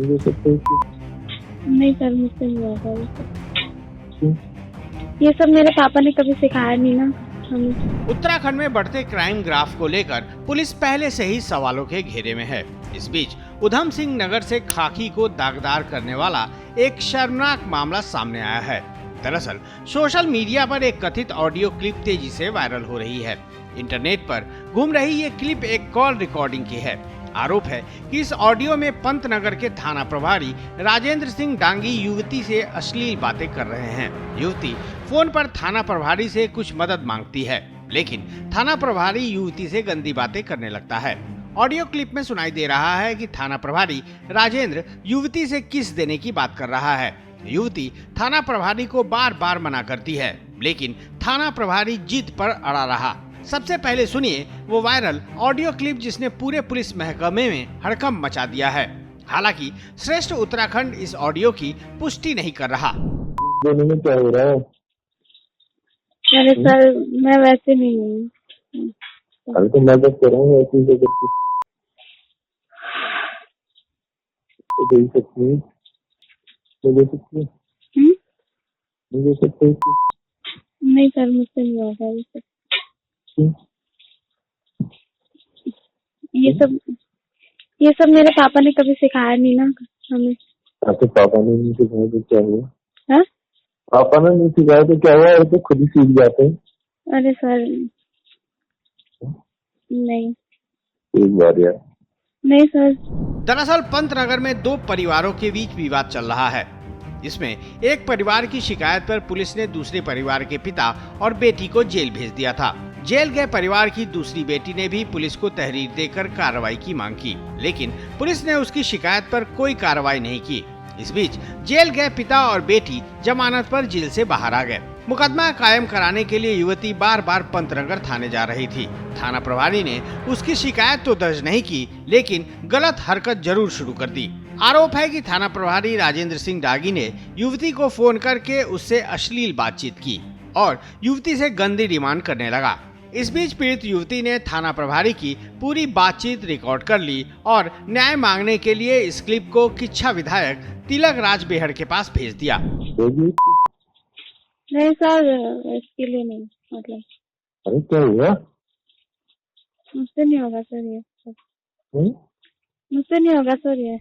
मुझे सब कोई नहीं सर, मुझसे नहीं होगा ये सब। क्यों? ये सब मेरे पापा ने कभी सिखाया नहीं ना हमें। उत्तराखंड में बढ़ते क्राइम ग्राफ को लेकर पुलिस पहले से ही सवालों के घेरे में है। इस बीच उधम सिंह नगर से खाकी को दागदार करने वाला एक शर्मनाक मामला सामने आया है। दरअसल सोशल मीडिया पर एक कथित ऑडियो क्लिप तेजी से वायरल हो रही है। इंटरनेट पर घूम रही ये क्लिप एक कॉल रिकॉर्डिंग की है। आरोप है कि इस ऑडियो में पंतनगर के थाना प्रभारी राजेंद्र सिंह डांगी युवती से अश्लील बातें कर रहे हैं। युवती फोन पर थाना प्रभारी से कुछ मदद मांगती है, लेकिन थाना प्रभारी युवती से गंदी बातें करने लगता है। ऑडियो क्लिप में सुनाई दे रहा है कि थाना प्रभारी राजेंद्र युवती से किस देने की बात कर रहा है। युवती थाना प्रभारी को बार बार मना करती है, लेकिन थाना प्रभारी जिद पर अड़ा रहा। सबसे पहले सुनिए वो वायरल ऑडियो क्लिप जिसने पूरे पुलिस महकमे में हड़कंप मचा दिया है। हालांकि श्रेष्ठ उत्तराखंड इस ऑडियो की पुष्टि नहीं कर रहा। दोनों में क्या हो रहा है? अरे सर, मैं वैसे नहीं हूँ। अरे तो मैं बस कर रहा हूँ ऐसी जगह तो दे सकती हूँ, तो दे सकती हूँ, मुझे सब कोई नहीं सर, मुझसे नहीं होगा ये सब। क्यों? ये सब मेरे पापा ने कभी सिखाया नहीं ना हमें। आपके पापा ने नहीं सिखाया तो क्या हुआ? हाँ? पापा ने नहीं सिखाया तो क्या हुआ? तो खुद ही सीख जाते हैं। अरे सर नहीं। एक बार यार। नहीं सर। दरअसल पंतनगर में दो परिवारों के बीच विवाद चल रहा है। इसमें एक परिवार की शिकायत पर पुलिस ने दूसरे परिवार के पिता और बेटी को जेल भेज दिया था। जेल गए परिवार की दूसरी बेटी ने भी पुलिस को तहरीर देकर कार्रवाई की मांग की, लेकिन पुलिस ने उसकी शिकायत पर कोई कार्रवाई नहीं की। इस बीच जेल गए पिता और बेटी जमानत पर जेल से बाहर आ गए। मुकदमा कायम कराने के लिए युवती बार बार पंतनगर थाने जा रही थी। थाना प्रभारी ने उसकी शिकायत तो दर्ज नहीं की, लेकिन गलत हरकत जरूर शुरू कर दी। आरोप है कि थाना प्रभारी राजेंद्र सिंह डागी ने युवती को फोन करके उससे अश्लील बातचीत की और युवती से गंदी डिमांड करने लगा। इस बीच पीड़ित युवती ने थाना प्रभारी की पूरी बातचीत रिकॉर्ड कर ली और न्याय मांगने के लिए इस क्लिप को किच्छा विधायक तिलक राज बेहड़ के पास भेज दिया। नहीं सर, इसके लिए नहीं, मतलब अरे क्या हुआ? मुझसे नहीं होगा सर ये सब। मुझसे नहीं होगा सर ये।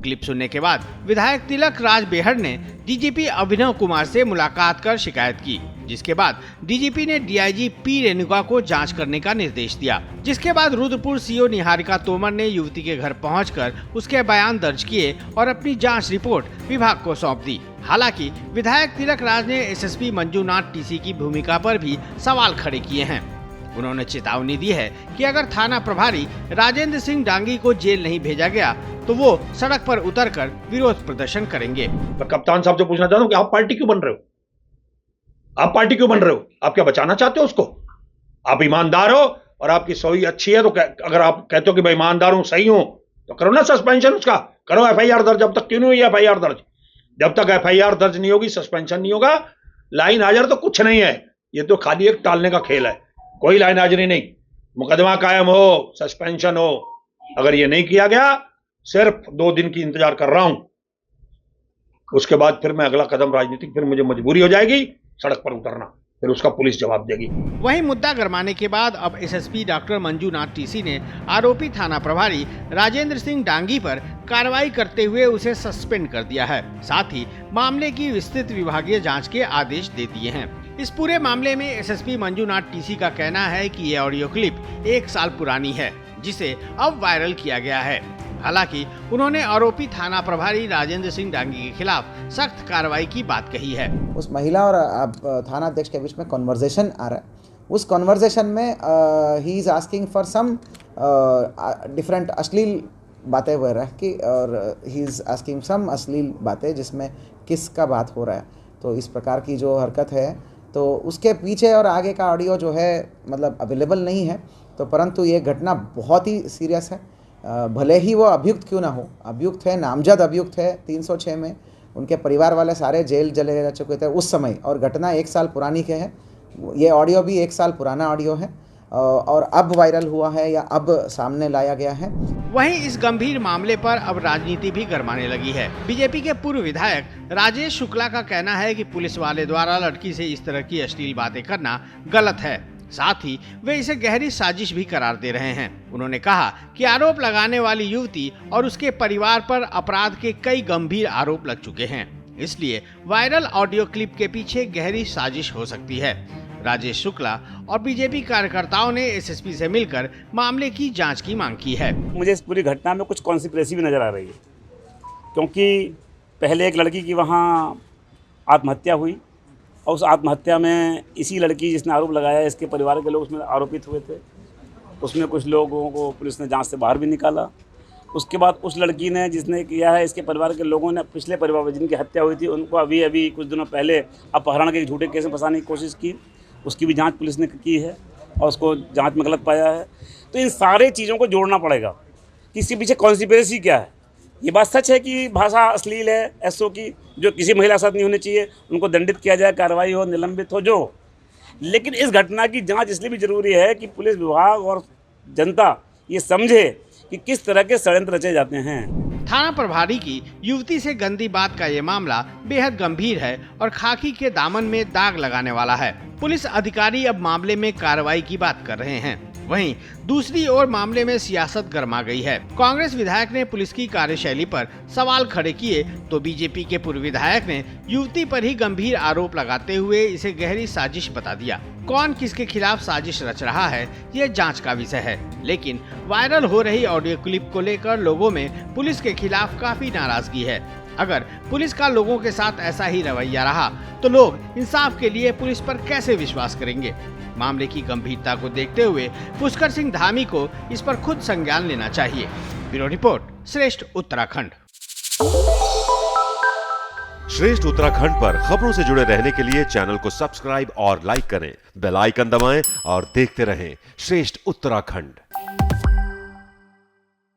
क्लिप सुनने के बाद विधायक तिलक राज बेहड़ ने डीजीपी अभिनव कुमार से मुलाकात कर शिकायत की, जिसके बाद डीजीपी ने डीआईजी पी रेणुका को जांच करने का निर्देश दिया। जिसके बाद रुद्रपुर सीओ निहारिका तोमर ने युवती के घर पहुंचकर उसके बयान दर्ज किए और अपनी जांच रिपोर्ट विभाग को सौंप दी। हालांकि विधायक तिलक राज ने एसएसपी मंजूनाथ टीसी की भूमिका पर भी सवाल खड़े किए हैं। उन्होंने चेतावनी दी है कि अगर थाना प्रभारी राजेंद्र सिंह डांगी को जेल नहीं भेजा गया तो वो सड़क पर उतरकर विरोध प्रदर्शन करेंगे। मैं कप्तान साहब से पूछना चाहता हूँ कि आप पार्टी क्यों बन रहे हो? आप पार्टी क्यों बन रहे हो? आप क्या बचाना चाहते हो उसको? आप ईमानदार हो और आपकी सोई अच्छी है तो अगर आप कहते हो कि मैं ईमानदार हूं, सही हूं, तो करो ना सस्पेंशन उसका, करो एफआईआर दर्ज। जब तक क्यों नहीं हुई एफआईआर दर्ज? जब तक एफआईआर दर्ज नहीं होगी, सस्पेंशन नहीं होगा, लाइन हाजिर तो कुछ नहीं है। ये तो खाली एक टालने का खेल है, कोई लाइन हाजिरी नहीं। मुकदमा कायम हो, सस्पेंशन हो, अगर ये नहीं किया गया, सिर्फ 2 दिन की इंतजार कर रहा हूं, उसके बाद फिर मैं अगला कदम राजनीतिक, फिर मुझे मजबूरी हो जाएगी सड़क पर उतरना, फिर उसका पुलिस जवाब देगी। वहीं मुद्दा गरमाने के बाद अब एसएसपी डॉक्टर मंजूनाथ टीसी ने आरोपी थाना प्रभारी राजेंद्र सिंह डांगी पर कार्रवाई करते हुए उसे सस्पेंड कर दिया है। साथ ही मामले की विस्तृत विभागीय जांच के आदेश दे दिए हैं। इस पूरे मामले में एसएसपी मंजूनाथ टीसी का कहना है कि ये ऑडियो क्लिप 1 साल पुरानी है, जिसे अब वायरल किया गया है। हालांकि उन्होंने आरोपी थाना प्रभारी राजेंद्र सिंह डांगी के खिलाफ सख्त कार्रवाई की बात कही है। उस महिला और थाना अध्यक्ष के बीच में कन्वर्सेशन आ रहा है। उस कन्वर्सेशन में ही is asking for some different अश्लील बातें हो रहा है कि, और ही इज़ आस्किंग सम अश्लील बातें जिसमें किस का बात हो रहा है। तो इस प्रकार की जो हरकत है, तो उसके पीछे और आगे का ऑडियो जो है मतलब अवेलेबल नहीं है, तो परंतु ये घटना बहुत ही सीरियस है। भले ही वो अभियुक्त क्यों ना हो, अभियुक्त है, नामजद अभियुक्त है 306 में, उनके परिवार वाले सारे जेल चले जा चुके थे उस समय, और घटना 1 साल पुरानी के है। ये ऑडियो भी 1 साल पुराना ऑडियो है। और अब वायरल हुआ है या अब सामने लाया गया है। वहीं इस गंभीर मामले पर अब राजनीति भी गरमाने लगी है। बीजेपी के पूर्व विधायक राजेश शुक्ला का कहना है कि पुलिस वाले द्वारा लड़की से इस तरह की अश्लील बातें करना गलत है, साथ ही वे इसे गहरी साजिश भी करार दे रहे हैं। उन्होंने कहा कि आरोप लगाने वाली युवती और उसके परिवार पर अपराध के कई गंभीर आरोप लग चुके हैं, इसलिए वायरल ऑडियो क्लिप के पीछे गहरी साजिश हो सकती है। राजेश शुक्ला और बीजेपी कार्यकर्ताओं ने एसएसपी से मिलकर मामले की जांच की मांग की है। मुझे इस पूरी घटना में कुछ कॉन्स्पिरेसी भी नज़र आ रही है, क्योंकि पहले एक लड़की की वहाँ आत्महत्या हुई और उस आत्महत्या में इसी लड़की जिसने आरोप लगाया, इसके परिवार के लोग उसमें आरोपित हुए थे। उसमें कुछ लोगों को पुलिस ने जांच से बाहर भी निकाला। उसके बाद उस लड़की ने जिसने किया है, इसके परिवार के लोगों ने पिछले परिवार में जिनकी हत्या हुई थी उनको अभी कुछ दिनों पहले अपहरण के झूठे केस में फंसाने की कोशिश की, उसकी भी जांच पुलिस ने की है और उसको जांच में गलत पाया है। तो इन सारे चीज़ों को जोड़ना पड़ेगा कि इसके पीछे कॉन्स्पिरेसी क्या है। ये बात सच है कि भाषा अश्लील है, एसओ की जो किसी महिला के साथ नहीं होनी चाहिए, उनको दंडित किया जाए, कार्रवाई हो, निलंबित हो जो। लेकिन इस घटना की जांच इसलिए भी जरूरी है कि पुलिस विभाग और जनता ये समझे कि किस तरह के षड्यंत्र रचे जाते हैं। थाना प्रभारी की युवती से गंदी बात का ये मामला बेहद गंभीर है और खाकी के दामन में दाग लगाने वाला है। पुलिस अधिकारी अब मामले में कार्रवाई की बात कर रहे हैं। वहीं दूसरी ओर मामले में सियासत गरमा गई है। कांग्रेस विधायक ने पुलिस की कार्यशैली पर सवाल खड़े किए तो बीजेपी के पूर्व विधायक ने युवती पर ही गंभीर आरोप लगाते हुए इसे गहरी साजिश बता दिया। कौन किसके खिलाफ साजिश रच रहा है, यह जांच का विषय है। लेकिन वायरल हो रही ऑडियो क्लिप को लेकर लोगों में पुलिस के खिलाफ काफी नाराजगी है। अगर पुलिस का लोगों के साथ ऐसा ही रवैया रहा तो लोग इंसाफ के लिए पुलिस पर कैसे विश्वास करेंगे। मामले की गंभीरता को देखते हुए पुष्कर सिंह धामी को इस पर खुद संज्ञान लेना चाहिए। ब्यूरो रिपोर्ट, श्रेष्ठ उत्तराखंड। श्रेष्ठ उत्तराखंड पर खबरों से जुड़े रहने के लिए चैनल को सब्सक्राइब और लाइक करें, बेल आइकन दबाएं और देखते रहें श्रेष्ठ उत्तराखंड।